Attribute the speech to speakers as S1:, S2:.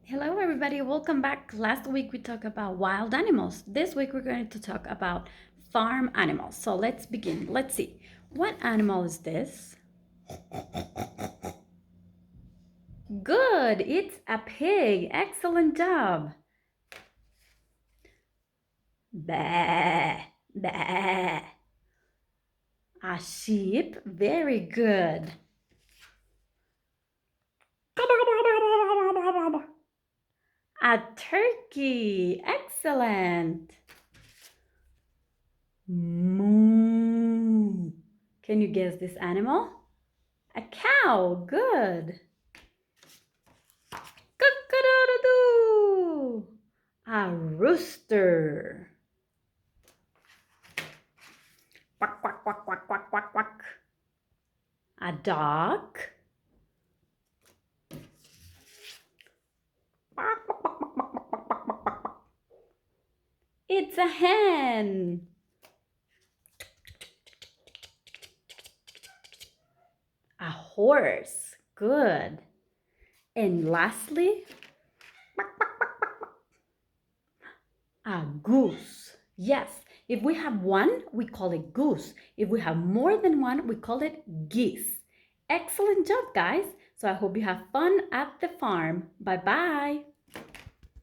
S1: Hello, everybody. Welcome back. Last week we talked about wild animals. This week we're going to talk about farm animals. So let's begin. Let's see. What animal is this? Good. It's a pig. Excellent job. Bah, bah. A sheep. Very good. A turkey. Excellent. Moo. Can you guess this animal? A cow. Good. Cock-a-doodle-doo. A rooster. Quack, quack, quack, quack, quack, quack, quack. A dog. It's a hen. A horse. Good. And lastly, a goose. Yes, if we have one, we call it goose. If we have more than one, we call it geese. Excellent job, guys. So I hope you have fun at the farm. Bye-bye.